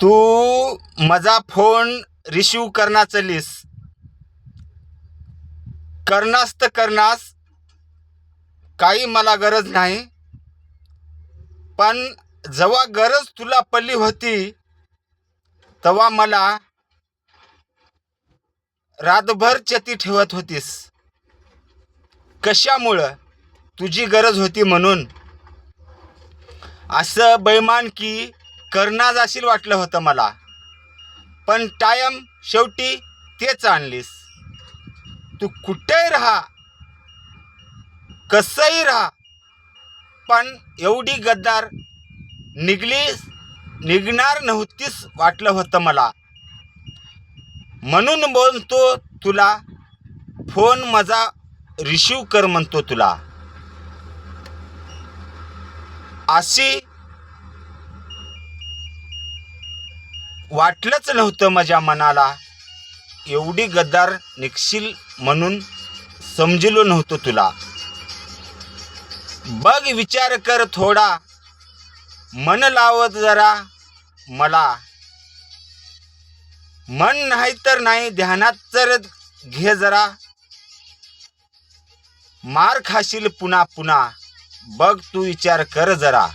तू माझा phone receive करना चलीस, करनास तर करनास, काही मला गरज नाही. पण जेव्हा गरज तुला पडली होती तेव्हा मला रातभर चेती ठेवत होतीस. कशामुळं? तुझी गरज होती म्हणून. असं बैमान की करणार जाशील वाटलं होतं मला, पण टायम शेवटी तेच आणलीस. तू कुठेही राहा, कसंही राहा, पण एवढी गद्दार निघणार नव्हतीस वाटलं होतं मला. म्हणून बोलतो तुला, फोन माझा रिसीव कर म्हणतो तुला. अशी वाटलंच नव्हतं माझ्या मनाला, एवढी गद्दार निघशील म्हणून समजलो नव्हतो तुला. बघ विचार कर थोडा, मन लावत जरा मला. मन नाही तर नाही, ध्यानात तर घे जरा. मार खाशील पुन्हा पुन्हा, बघ तू विचार कर जरा.